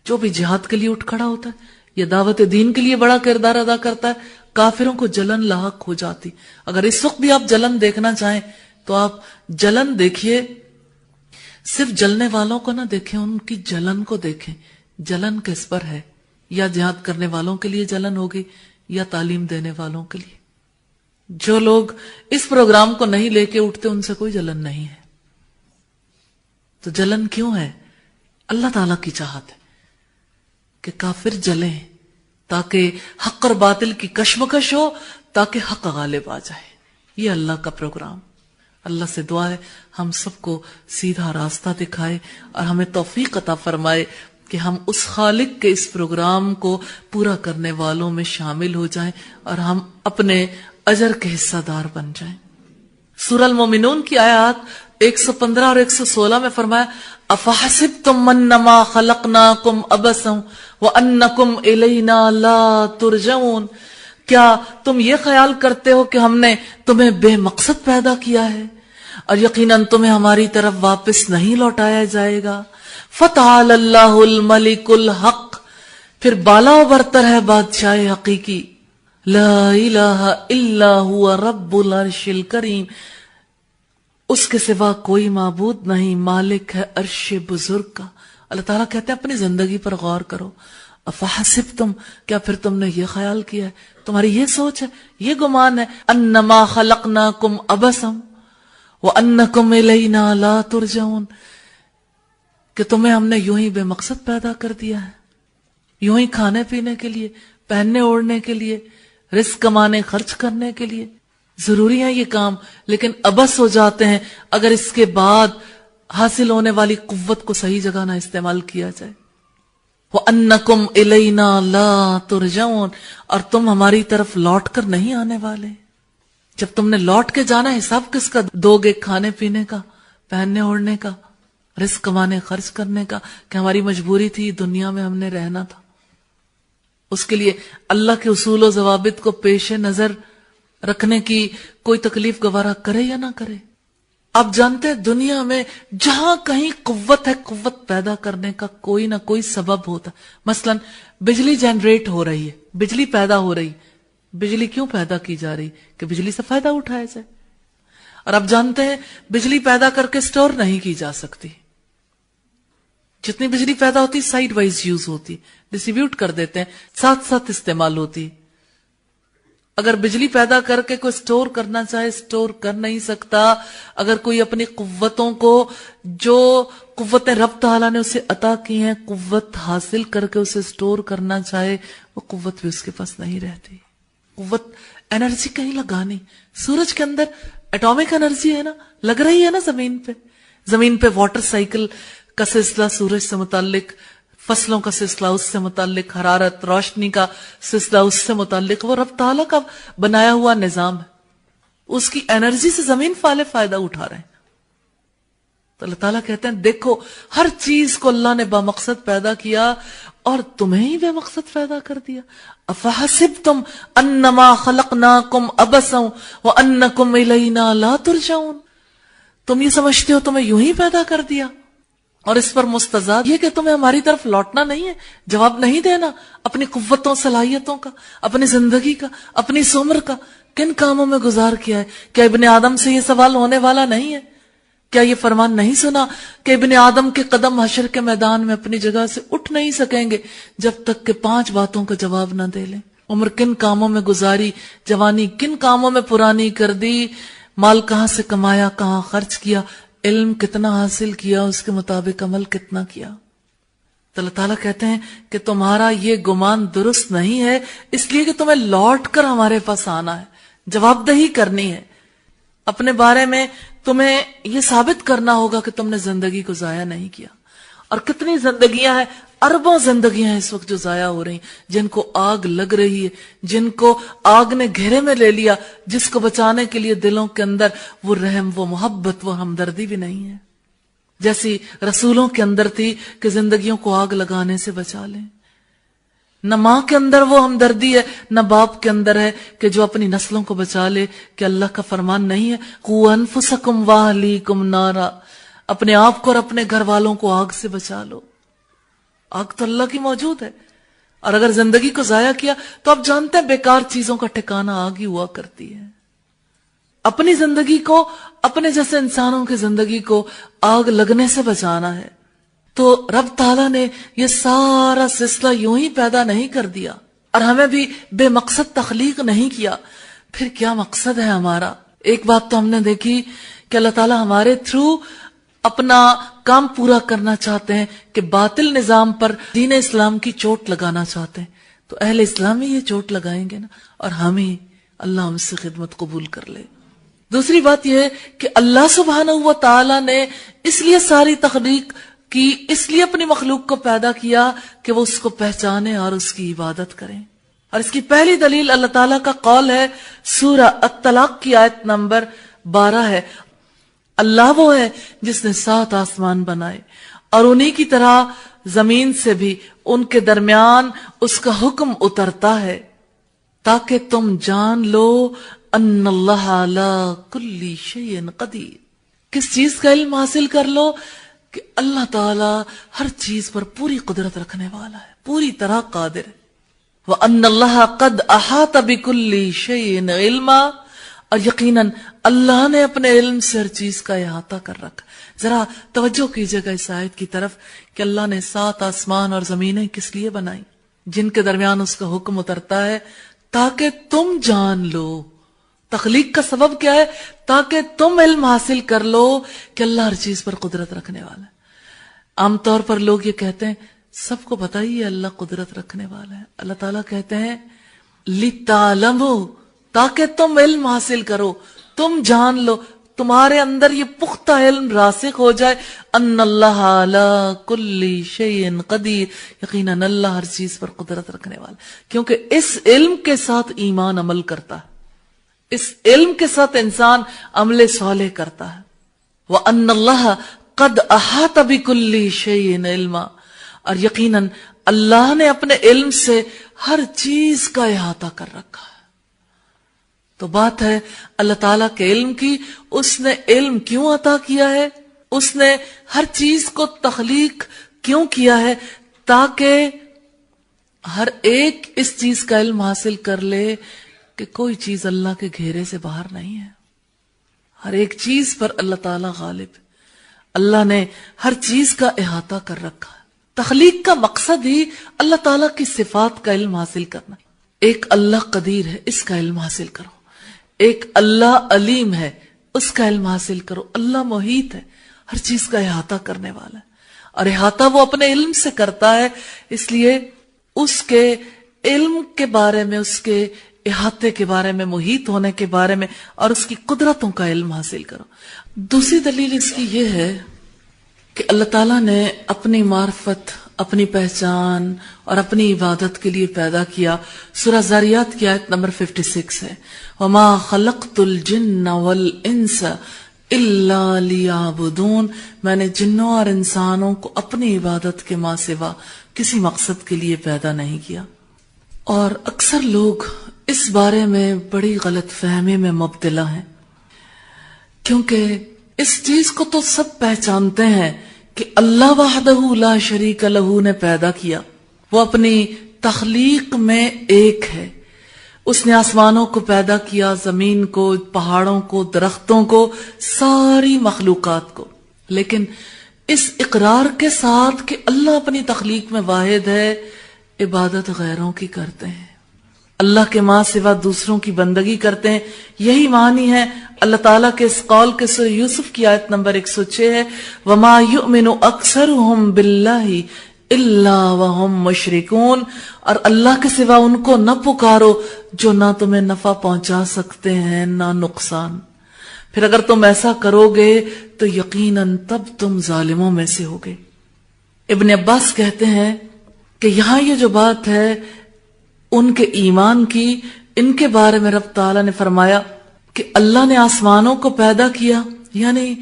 جو بھی جہاد کے لیے اٹھ کھڑا ہوتا ہے یا دعوت دین کے لیے بڑا کردار ادا کرتا ہے، کافروں کو جلن لاحق ہو جاتی. اگر اس وقت بھی آپ جلن دیکھنا چاہیں تو آپ جلن دیکھیے، صرف جلنے والوں کو نہ دیکھیں، ان کی جلن کو دیکھیں. جلن کس پر ہے؟ یا جہاد کرنے والوں کے لیے جلن ہوگی یا تعلیم دینے والوں کے لیے. جو لوگ اس پروگرام کو نہیں لے کے اٹھتے ان سے کوئی جلن نہیں ہے. تو جلن کیوں ہے؟ اللہ تعالیٰ کی چاہت ہے کہ کافر جلیں تاکہ حق اور باطل کی کشمکش ہو، تاکہ حق غالب آ جائے. یہ اللہ کا پروگرام. اللہ سے دعا ہے ہم سب کو سیدھا راستہ دکھائے اور ہمیں توفیق عطا فرمائے کہ ہم اس خالق کے اس پروگرام کو پورا کرنے والوں میں شامل ہو جائیں اور ہم اپنے اجر کے حصہ دار بن جائیں. سورہ المومنون کی آیات 115 اور 116 میں فرمایا افحسبتم انما خلقناکم عبثا وانکم الینا لا ترجعون. کیا تم یہ خیال کرتے ہو کہ ہم نے تمہیں بے مقصد پیدا کیا ہے اور یقیناً تمہیں ہماری طرف واپس نہیں لوٹایا جائے گا. فتعال اللہ الملک الحق. پھر بالا و برتر ہے بادشاہ حقیقی. لا الہ الا هو رب العرش الکریم. اس کے سوا کوئی معبود نہیں، مالک ہے عرش بزرگ کا. اللہ تعالیٰ کہتے ہیں اپنی زندگی پر غور کرو. افحسبتم، کیا پھر تم نے یہ خیال کیا ہے، تمہاری یہ سوچ ہے، یہ گمان ہے، انما خلقناکم عبثا وانکم الینا لا ترجعون، کہ تمہیں ہم نے یوں ہی بے مقصد پیدا کر دیا ہے، یوں ہی کھانے پینے کے لیے، پہننے اوڑھنے کے لیے، رزق کمانے خرچ کرنے کے لیے. ضروری ہے یہ کام، لیکن عبث ہو جاتے ہیں اگر اس کے بعد حاصل ہونے والی قوت کو صحیح جگہ نہ استعمال کیا جائے. وَأَنَّكُمْ إِلَيْنَا لَا تُرْجَعُونَ. اور تم ہماری طرف لوٹ کر نہیں آنے والے. جب تم نے لوٹ کے جانا، حساب کس کا دو گے؟ کھانے پینے کا، پہننے اوڑھنے کا، رزق کمانے خرچ کرنے کا، کہ ہماری مجبوری تھی، دنیا میں ہم نے رہنا تھا. اس کے لیے اللہ کے اصول و ضوابط کو پیش نظر رکھنے کی کوئی تکلیف گوارا کرے یا نہ کرے. آپ جانتے ہیں دنیا میں جہاں کہیں قوت ہے، قوت پیدا کرنے کا کوئی نہ کوئی سبب ہوتا. مثلا بجلی جنریٹ ہو رہی ہے، بجلی پیدا ہو رہی. بجلی کیوں پیدا کی جا رہی؟ کہ بجلی سے فائدہ اٹھایا جائے. اور آپ جانتے ہیں بجلی پیدا کر کے سٹور نہیں کی جا سکتی. جتنی بجلی پیدا ہوتی سائیڈ وائز یوز ہوتی، ڈسٹریبیوٹ کر دیتے ہیں، ساتھ ساتھ استعمال ہوتی. اگر بجلی پیدا کر کے کوئی سٹور کرنا چاہے سٹور کر نہیں سکتا. اگر کوئی اپنی قوتوں کو، جو قوتیں رب تعالیٰ نے اسے عطا کی ہیں، قوت حاصل کر کے اسے سٹور کرنا چاہے، وہ قوت بھی اس کے پاس نہیں رہتی. قوت انرجی کہیں لگانی. سورج کے اندر ایٹامک انرجی ہے نا، لگ رہی ہے نا زمین پہ. زمین پہ واٹر سائیکل کا سلسلہ سورج سے متعلق، فصلوں کا سلسلہ اس سے متعلق، حرارت، روشنی کا سلسلہ اس سے متعلق. وہ رب تعالیٰ کا بنایا ہوا نظام ہے. اس کی انرجی سے زمین والے فائدہ اٹھا رہے ہیں. تو اللہ تعالیٰ کہتے ہیں دیکھو ہر چیز کو اللہ نے بامقصد پیدا کیا اور تمہیں ہی بے مقصد پیدا کر دیا. افحسبتم انما خلقناکم عبثا وانکم الینا لا ترجعون. تم یہ سمجھتے ہو تمہیں یوں ہی پیدا کر دیا، اور اس پر مستزاد یہ کہ تمہیں ہماری طرف لوٹنا نہیں ہے، جواب نہیں دینا اپنی قوتوں، صلاحیتوں کا، اپنی زندگی کا، اپنی اس عمر کا کن کاموں میں گزار کیا ہے. کیا ابن آدم سے یہ سوال ہونے والا نہیں ہے؟ کیا یہ فرمان نہیں سنا کہ ابن آدم کے قدم حشر کے میدان میں اپنی جگہ سے اٹھ نہیں سکیں گے جب تک کہ 5 باتوں کا جواب نہ دے لیں؟ عمر کن کاموں میں گزاری، جوانی کن کاموں میں پرانی کر دی، مال کہاں سے کمایا، کہاں خرچ کیا، علم کتنا حاصل کیا، اس کے مطابق عمل کتنا کیا. تو اللہ تعالیٰ کہتے ہیں کہ تمہارا یہ گمان درست نہیں ہے، اس لیے کہ تمہیں لوٹ کر ہمارے پاس آنا ہے، جواب دہی کرنی ہے. اپنے بارے میں تمہیں یہ ثابت کرنا ہوگا کہ تم نے زندگی کو ضائع نہیں کیا. اور کتنی زندگیاں ہیں، اربوں زندگیاں ہیں اس وقت جو ضائع ہو رہی ہیں، جن کو آگ لگ رہی ہے، جن کو آگ نے گھیرے میں لے لیا، جس کو بچانے کے لیے دلوں کے اندر وہ رحم، وہ محبت، وہ ہمدردی بھی نہیں ہے، جیسی رسولوں کے اندر تھی کہ زندگیوں کو آگ لگانے سے بچا لیں. نہ ماں کے اندر وہ ہمدردی ہے، نہ باپ کے اندر ہے کہ جو اپنی نسلوں کو بچا لے، کہ اللہ کا فرمان نہیں ہے قُوْ أَنفُسَكُمْ وَأَهْلِيكُمْ نَارًا، اپنے آپ کو اور اپنے گھر والوں کو آگ سے بچا لو۔ آگ تو اللہ کی موجود ہے، اور اگر زندگی کو ضائع کیا تو آپ جانتے ہیں بیکار چیزوں کا ٹھکانہ آگ ہی ہوا کرتی ہے۔ اپنی زندگی کو، اپنے جیسے انسانوں کی زندگی کو آگ لگنے سے بچانا ہے۔ تو رب تعالیٰ نے یہ سارا سلسلہ یوں ہی پیدا نہیں کر دیا، اور ہمیں بھی بے مقصد تخلیق نہیں کیا۔ پھر کیا مقصد ہے ہمارا؟ ایک بات تو ہم نے دیکھی کہ اللہ تعالیٰ ہمارے تھرو اپنا کام پورا کرنا چاہتے ہیں، کہ باطل نظام پر دین اسلام کی چوٹ لگانا چاہتے ہیں، تو اہل اسلام ہی یہ چوٹ لگائیں گے نا، اور ہم ہی، اللہ ہم سے خدمت قبول کر لے۔ دوسری بات یہ ہے کہ اللہ سبحانہ و تعالیٰ نے اس لیے ساری تخلیق کی، اس لیے اپنی مخلوق کو پیدا کیا کہ وہ اس کو پہچانے اور اس کی عبادت کریں۔ اور اس کی پہلی دلیل اللہ تعالیٰ کا قول ہے، سورہ الطلاق کی آیت نمبر 12 ہے، اللہ وہ ہے جس نے 7 آسمان بنائے اور انہی کی طرح زمین سے بھی ان کے درمیان اس کا حکم اترتا ہے تاکہ تم جان لو ان اللہ علی کل شیء قدیر۔ کس چیز کا علم حاصل کر لو؟ کہ اللہ تعالی ہر چیز پر پوری قدرت رکھنے والا ہے، پوری طرح قادر ہے۔ وَأَنَّ اللَّهَ قَدْ أَحَاطَ بِكُلِّ شَيْءٍ عِلْمًا، اور یقیناً اللہ نے اپنے علم سے ہر چیز کا احاطہ کر رکھا۔ ذرا توجہ کیجئے گا اس آیت کی طرف کہ اللہ نے 7 آسمان اور زمینیں کس لیے بنائی، جن کے درمیان اس کا حکم اترتا ہے تاکہ تم جان لو۔ تخلیق کا سبب کیا ہے؟ تاکہ تم علم حاصل کر لو کہ اللہ ہر چیز پر قدرت رکھنے والا ہے۔ عام طور پر لوگ یہ کہتے ہیں سب کو پتہ ہی ہے اللہ قدرت رکھنے والا ہے، اللہ تعالیٰ کہتے ہیں لِتَعْلَمُوا، تاکہ تم علم حاصل کرو، تم جان لو، تمہارے اندر یہ پختہ علم راسخ ہو جائے، ان اللہ علی کل شیء قدیر، یقیناً اللہ ہر چیز پر قدرت رکھنے والا، کیونکہ اس علم کے ساتھ ایمان عمل کرتا ہے، اس علم کے ساتھ انسان عمل صالح کرتا ہے۔ وَأَنَّ اللَّهَ قَدْ أَحَاطَ بِكُلِّ شَيْءٍ عِلْمًا، اور یقیناً اللہ نے اپنے علم سے ہر چیز کا احاطہ کر رکھا ہے۔ تو بات ہے اللہ تعالیٰ کے علم کی، اس نے علم کیوں عطا کیا ہے، اس نے ہر چیز کو تخلیق کیوں کیا ہے، تاکہ ہر ایک اس چیز کا علم حاصل کر لے کہ کوئی چیز اللہ کے گھیرے سے باہر نہیں ہے، ہر ایک چیز پر اللہ تعالیٰ غالب ہے، اللہ نے ہر چیز کا احاطہ کر رکھا ہے۔ تخلیق کا مقصد ہی اللہ تعالیٰ کی صفات کا علم حاصل کرنا۔ ایک اللہ قدیر ہے، اس کا علم حاصل کرو، ایک اللہ علیم ہے، اس کا علم حاصل کرو، اللہ محیط ہے، ہر چیز کا احاطہ کرنے والا ہے، اور احاطہ وہ اپنے علم سے کرتا ہے، اس لیے اس کے علم کے بارے میں، اس کے احاطے کے بارے میں، محیط ہونے کے بارے میں اور اس کی قدرتوں کا علم حاصل کرو۔ دوسری دلیل اس کی یہ ہے کہ اللہ تعالیٰ نے اپنی معرفت، اپنی پہچان اور اپنی عبادت کے لیے پیدا کیا۔ سورہ ذاریات کی آیت نمبر 56 ہے، وَمَا خَلَقْتُ الْجِنَّ وَالْإِنسَ إِلَّا لِيَعْبُدُونَ، میں نے جنوں اور انسانوں کو اپنی عبادت کے ماں سوا کسی مقصد کے لیے پیدا نہیں کیا۔ اور اکثر لوگ اس بارے میں بڑی غلط فہمی میں مبتلا ہیں، کیونکہ اس چیز کو تو سب پہچانتے ہیں کہ اللہ وحدہ لا شریک لہ نے پیدا کیا، وہ اپنی تخلیق میں ایک ہے، اس نے آسمانوں کو پیدا کیا، زمین کو، پہاڑوں کو، درختوں کو، ساری مخلوقات کو، لیکن اس اقرار کے ساتھ کہ اللہ اپنی تخلیق میں واحد ہے، عبادت غیروں کی کرتے ہیں، اللہ کے ماں سوا دوسروں کی بندگی کرتے ہیں۔ یہی معنی ہے اللہ تعالیٰ کے اس قول کے سورہ یوسف کی آیت نمبر 106 ہے، وَمَا يُؤْمِنُ أَكْثَرُهُمْ بِاللَّهِ إِلَّا وَهُمْ مُشْرِكُونَ، اور اللہ کے سوا ان کو نہ پکارو جو نہ تمہیں نفع پہنچا سکتے ہیں نہ نقصان، پھر اگر تم ایسا کرو گے تو یقیناً تب تم ظالموں میں سے ہوگے۔ ابن عباس کہتے ہیں کہ یہاں یہ جو بات ہے ان کے ایمان کی، ان کے بارے میں رب تعالیٰ نے فرمایا کہ اللہ نے آسمانوں کو پیدا کیا، یعنی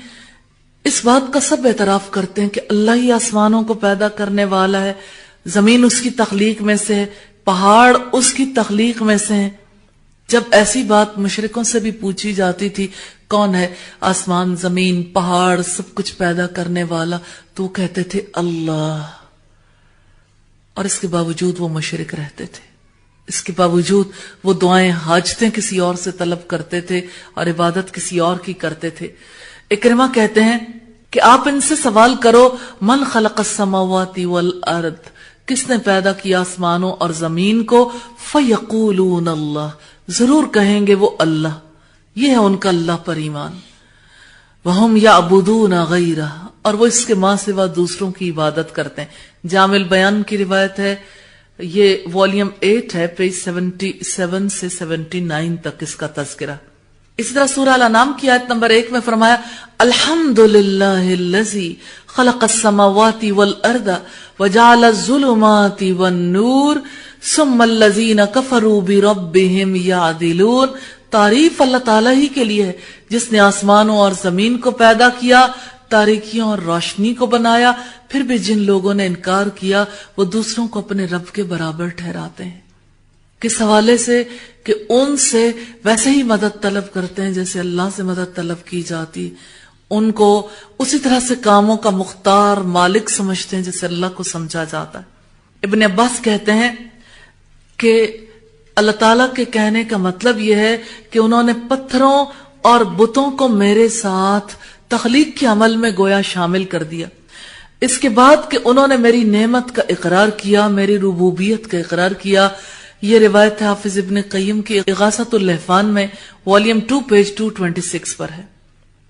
اس بات کا سب اعتراف کرتے ہیں کہ اللہ ہی آسمانوں کو پیدا کرنے والا ہے، زمین اس کی تخلیق میں سے ہے، پہاڑ اس کی تخلیق میں سے ہیں۔ جب ایسی بات مشرکوں سے بھی پوچھی جاتی تھی کون ہے آسمان زمین پہاڑ سب کچھ پیدا کرنے والا، تو وہ کہتے تھے اللہ، اور اس کے باوجود وہ مشرک رہتے تھے، اس کے باوجود وہ دعائیں حاجتیں کسی اور سے طلب کرتے تھے اور عبادت کسی اور کی کرتے تھے۔ اکرمہ کہتے ہیں کہ آپ ان سے سوال کرو من خلق السماوات والارض، کس نے پیدا کیا آسمانوں اور زمین کو، فیقولون اللہ، ضرور کہیں گے وہ اللہ، یہ ہے ان کا اللہ پر ایمان۔ وہم یعبدون غیرہ، اور وہ اس کے ماں سوا دوسروں کی عبادت کرتے ہیں۔ جامع البیان کی روایت ہے، یہ والیوم 8 ہے، پیج 77 سے 79 تک اس کا تذکرہ۔ اسی طرح سورہ الانعام کی آیت نمبر 1 میں فرمایا الحمدللہ الذی خلق السماوات والارض وجعل الظلمات والنور ثم الذین کفروا بربہم یعدلون۔ تعریف اللہ تعالیٰ ہی کے لیے ہے جس نے آسمانوں اور زمین کو پیدا کیا، تاریکیوں اور روشنی کو بنایا، پھر بھی جن لوگوں نے انکار کیا وہ دوسروں کو اپنے رب کے برابر ٹھہراتے ہیں۔ کس حوالے سے؟ کہ ان سے ویسے ہی مدد طلب کرتے ہیں جیسے اللہ سے مدد طلب کی جاتی، ان کو اسی طرح سے کاموں کا مختار مالک سمجھتے ہیں جیسے اللہ کو سمجھا جاتا ہے۔ ابن عباس کہتے ہیں کہ اللہ تعالیٰ کے کہنے کا مطلب یہ ہے کہ انہوں نے پتھروں اور بتوں کو میرے ساتھ تخلیق کے عمل میں گویا شامل کر دیا، اس کے بعد کہ انہوں نے میری نعمت کا اقرار کیا، میری ربوبیت کا اقرار کیا۔ یہ روایت حافظ ابن قیم کی اغاثۃ اللہفان میں والیوم 2 پیج 226 پر ہے۔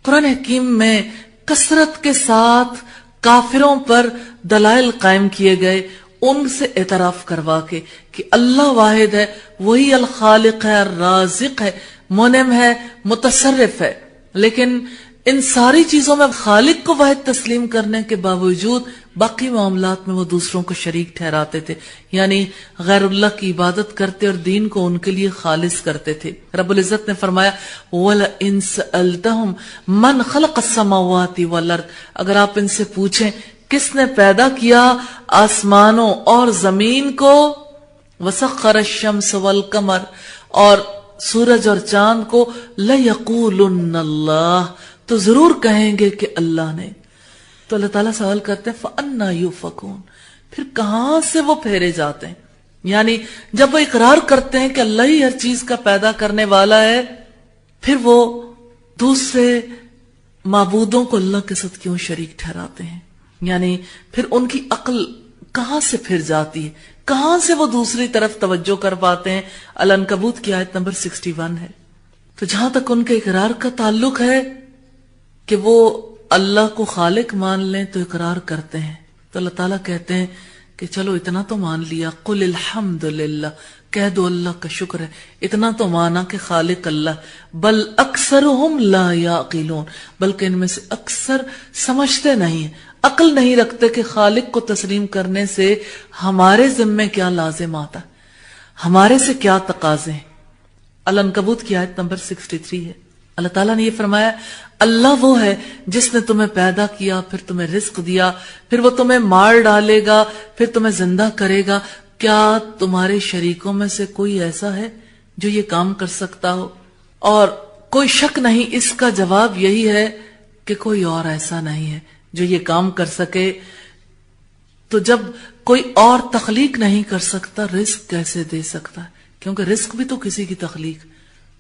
قرآن حکیم میں کثرت کے ساتھ کافروں پر دلائل قائم کیے گئے، ان سے اعتراف کروا کے کہ اللہ واحد ہے، وہی الخالق ہے، الرازق ہے، منعم ہے، متصرف ہے۔ لیکن ان ساری چیزوں میں خالق کو واحد تسلیم کرنے کے باوجود باقی معاملات میں وہ دوسروں کو شریک ٹھہراتے تھے، یعنی غیر اللہ کی عبادت کرتے اور دین کو ان کے لیے خالص کرتے تھے۔ رب العزت نے فرمایا وَلَئِن سَأَلْتَهُمْ مَنْ خَلَقَ السَّمَاوَاتِ وَالْأَرْضِ، اگر آپ ان سے پوچھیں کس نے پیدا کیا آسمانوں اور زمین کو، وَسَخَّرَ الشَّمْسَ وَالْقَمَرَ، اور سورج اور چاند کو، لَيَقُولُنَّ اللَّهُ، تو ضرور کہیں گے کہ اللہ نے۔ تو اللہ تعالیٰ سوال کرتے ہیں فَأَنَّا يُؤْفَكُونَ، پھر کہاں سے وہ پھیرے جاتے ہیں؟ یعنی جب وہ اقرار کرتے ہیں کہ اللہ ہی ہر چیز کا پیدا کرنے والا ہے، پھر وہ دوسرے معبودوں کو اللہ کے ساتھ کیوں شریک ٹھہراتے ہیں؟ یعنی پھر ان کی عقل کہاں سے پھر جاتی ہے، کہاں سے وہ دوسری طرف توجہ کر پاتے ہیں؟ العنکبوت کی آیت نمبر 61 ہے۔ تو جہاں تک ان کے اقرار کا تعلق ہے کہ وہ اللہ کو خالق مان لیں تو اقرار کرتے ہیں، تو اللہ تعالیٰ کہتے ہیں کہ چلو اتنا تو مان لیا، قل الحمدللہ، کہہ دو اللہ کا شکر ہے، اتنا تو مانا کہ خالق اللہ، بل اکثرہم لا یعقلون، بلکہ ان میں سے اکثر سمجھتے نہیں ہیں، عقل نہیں رکھتے کہ خالق کو تسلیم کرنے سے ہمارے ذمے کیا لازم آتا ہے، ہمارے سے کیا تقاضے ہیں۔ العنکبوت کی آیت نمبر 63 ہے۔ اللہ تعالیٰ نے یہ فرمایا اللہ وہ ہے جس نے تمہیں پیدا کیا، پھر تمہیں رزق دیا، پھر وہ تمہیں مار ڈالے گا، پھر تمہیں زندہ کرے گا، کیا تمہارے شریکوں میں سے کوئی ایسا ہے جو یہ کام کر سکتا ہو؟ اور کوئی شک نہیں، اس کا جواب یہی ہے کہ کوئی اور ایسا نہیں ہے جو یہ کام کر سکے۔ تو جب کوئی اور تخلیق نہیں کر سکتا، رزق کیسے دے سکتا ہے؟ کیونکہ رزق بھی تو کسی کی تخلیق،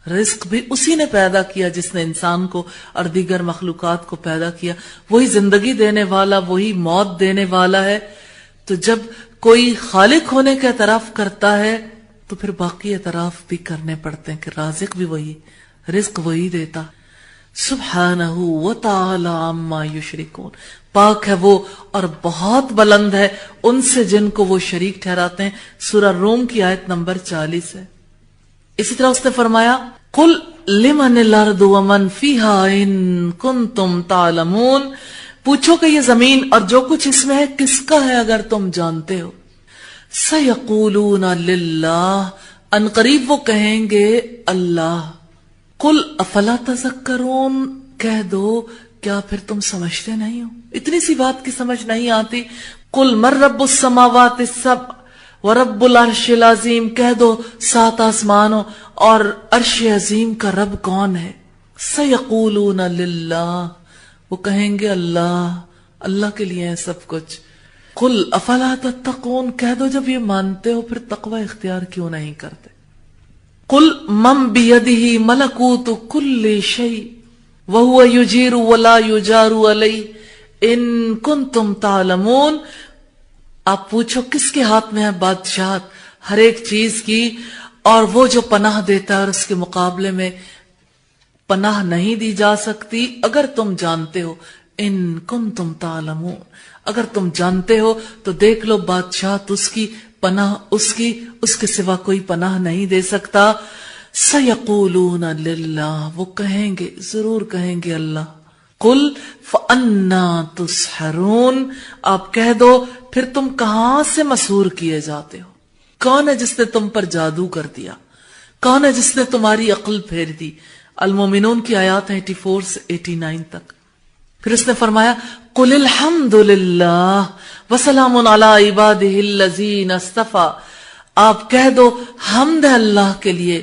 رزق بھی اسی نے پیدا کیا جس نے انسان کو اور دیگر مخلوقات کو پیدا کیا، وہی زندگی دینے والا، وہی موت دینے والا ہے۔ تو جب کوئی خالق ہونے کا اعتراف کرتا ہے تو پھر باقی اعتراف بھی کرنے پڑتے ہیں کہ رازق بھی وہی، رزق وہی دیتا۔ سبحانہ وتعالی عما یشرکون، پاک ہے وہ اور بہت بلند ہے ان سے جن کو وہ شریک ٹھہراتے ہیں۔ سورہ روم کی آیت نمبر 40 ہے۔ اسی طرح اس نے فرمایا قل لمن الارض ومن فیہا ان کنتم تعلمون، پوچھو کہ یہ زمین اور جو کچھ اس میں ہے کس کا ہے اگر تم جانتے ہو۔ سیقولون للہ، ان قریب وہ کہیں گے اللہ۔ قل افلا تذکرون، کہہ دو کیا پھر تم سمجھتے نہیں ہو؟ اتنی سی بات کی سمجھ نہیں آتی؟ قل من رب السماوات السبع ورب العرش العظیم، کہہ دو 7 آسمانوں اور عرش عظیم کا رب کون ہے؟ سیقولون للہ، وہ کہیں گے اللہ، اللہ کے لیے ہے سب کچھ۔ قل افلا تتقون، کہہ دو جب یہ مانتے ہو پھر تقوی اختیار کیوں نہیں کرتے؟ قل من بیدہ ملکوت کل شیء وہو یجیر ولا یجار علیہ ان کنتم تعلمون، آپ پوچھو کس کے ہاتھ میں ہے بادشاہت ہر ایک چیز کی، اور وہ جو پناہ دیتا ہے اور اس کے مقابلے میں پناہ نہیں دی جا سکتی، اگر تم جانتے ہو، ان کنتم تعلمون، اگر تم جانتے ہو تو دیکھ لو بادشاہت اس کی، پناہ اس کی، اس کے سوا کوئی پناہ نہیں دے سکتا۔ سیقولون للہ، وہ کہیں گے، ضرور کہیں گے اللہ۔ قل فأنا تسحرون، آپ کہہ دو پھر تم کہاں سے مسحور کیے جاتے ہو؟ کون ہے جس نے تم پر جادو کر دیا؟ کون ہے جس نے تمہاری عقل پھیر دی؟ المومنون کی آیات 84 سے 89 تک۔ پھر اس نے فرمایا قل الحمد للہ وسلام علی عبادہ الذین اصطفیٰ، آپ کہہ دو حمد ہے اللہ کے لیے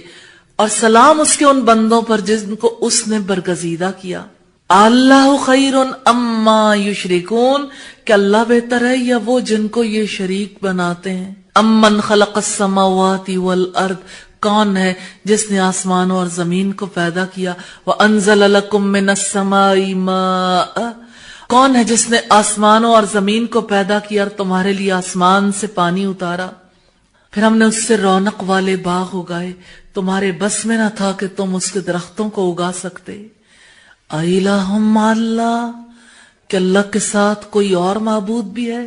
اور سلام اس کے ان بندوں پر جن کو اس نے برگزیدہ کیا۔ اللہ خیر اما یشرکون، کہ اللہ بہتر ہے یا وہ جن کو یہ شریک بناتے ہیں۔ امن خلق السماوات والارض، کون ہے جس نے آسمانوں اور زمین کو پیدا کیا؟ وَأَنزَلَ لَكُم مِّنَ السَّمَاءِ مَاءً، کون ہے جس نے آسمانوں اور زمین کو پیدا کیا اور تمہارے لیے آسمان سے پانی اتارا، پھر ہم نے اس سے رونق والے باغ اگائے، تمہارے بس میں نہ تھا کہ تم اس کے درختوں کو اگا سکتے۔ اِلَٰهٌ مَّعَ اللَّهِ، کہ اللہ کے ساتھ کوئی اور معبود بھی ہے؟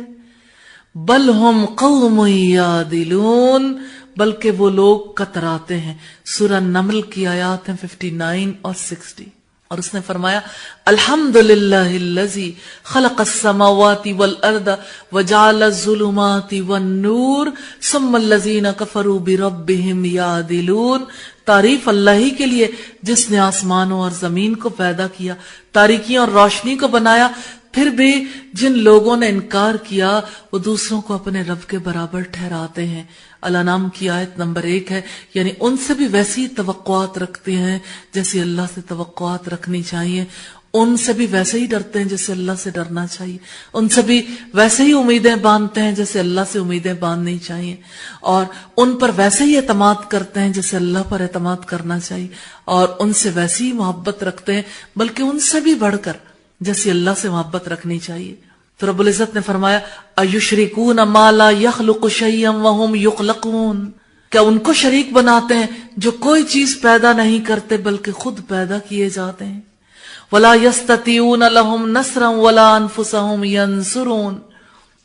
بل ہم قوم یعدلون، بلکہ وہ لوگ کتراتے ہیں۔ سورہ نمل کی آیات ہیں 59 اور 60۔ اور اس نے فرمایا الحمدللہ الذی خلق السماوات والارض وجعل الظلمات والنور ثم الذین کفروا بربہم یعدلون، تعریف اللہ ہی کے لیے جس نے آسمانوں اور زمین کو پیدا کیا، تاریکیوں اور روشنی کو بنایا، پھر بھی جن لوگوں نے انکار کیا وہ دوسروں کو اپنے رب کے برابر ٹھہراتے ہیں۔ الانعام کی آیت نمبر 1 ہے، یعنی ان سے بھی ویسی توقعات رکھتے ہیں جیسے اللہ سے توقعات رکھنی چاہیے، ان سے بھی ویسے ہی ڈرتے ہیں جیسے اللہ سے ڈرنا چاہیے، ان سے بھی ویسے ہی امیدیں باندھتے ہیں جیسے اللہ سے امیدیں باندھنی چاہیے، اور ان پر ویسے ہی اعتماد کرتے ہیں جیسے اللہ پر اعتماد کرنا چاہیے، اور ان سے ویسی ہی محبت رکھتے ہیں بلکہ ان سے بھی بڑھ کر جیسے اللہ سے محبت رکھنی چاہیے۔ تو رب العزت نے فرمایا اَيُشْرِكُونَ مَا لَا يَخْلُقُ شَيْئًا وَهُمْ يُخْلَقُونَ، کیا ان کو شریک بناتے ہیں جو کوئی چیز پیدا نہیں کرتے بلکہ خود پیدا کیے جاتے ہیں۔ وَلَا يَسْتَطِيعُونَ لَهُمْ نَصْرًا وَلَا أَنفُسَهُمْ يَنصُرُونَ،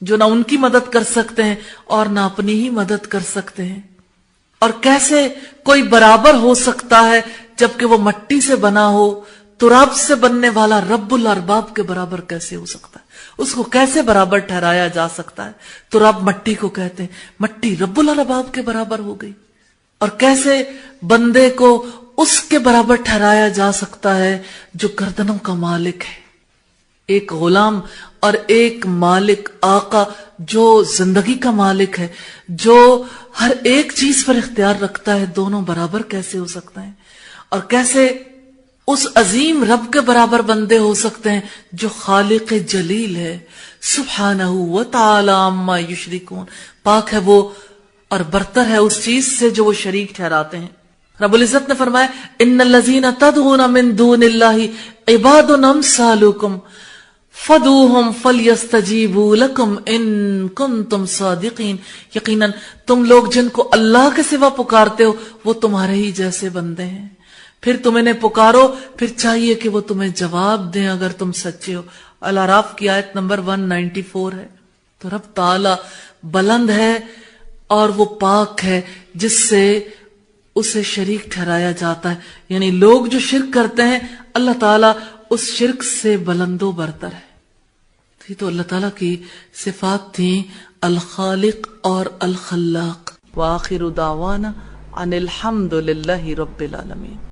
جو نہ ان کی مدد کر سکتے ہیں اور نہ اپنی ہی مدد کر سکتے ہیں۔ اور کیسے کوئی برابر ہو سکتا ہے جبکہ وہ مٹی سے بنا ہو؟ تراب سے بننے والا رب الارباب کے برابر کیسے ہو سکتا ہے؟ اس کو کیسے برابر ٹھہرایا جا سکتا ہے؟ تراب مٹی کو کہتے ہیں، مٹی رب الارباب کے برابر ہو گئی، اور کیسے بندے کو اس کے برابر ٹھہرایا جا سکتا ہے جو گردنوں کا مالک ہے؟ ایک غلام اور ایک مالک، آقا جو زندگی کا مالک ہے، جو ہر ایک چیز پر اختیار رکھتا ہے، دونوں برابر کیسے ہو سکتے ہیں؟ اور کیسے اس عظیم رب کے برابر بندے ہو سکتے ہیں جو خالق جلیل ہے، سبحانہ وتعالی عما یشرکون، پاک ہے وہ اور برتر ہے اس چیز سے جو وہ شریک ٹھہراتے ہیں۔ رب العزت نے فرمایا ان الذین تدعون من دون اللہ عباد امثالکم فدعوہم فلیستجیبوا لکم ان کنتم صادقین، یقیناً تم لوگ جن کو اللہ کے سوا پکارتے ہو وہ تمہارے ہی جیسے بندے ہیں، پھر تم انہیں پکارو، پھر چاہیے کہ وہ تمہیں جواب دیں اگر تم سچے ہو۔ الاعراف کی آیت نمبر 194 ہے۔ تو رب تعالی بلند ہے اور وہ پاک ہے جس سے اسے شریک ٹھہرایا جاتا ہے، یعنی لوگ جو شرک کرتے ہیں اللہ تعالیٰ اس شرک سے بلند و برتر ہے۔ تو اللہ تعالیٰ کی صفات تھیں الخالق اور الخلاق۔ وآخر دعوانا ان الحمد للہ رب العالمین۔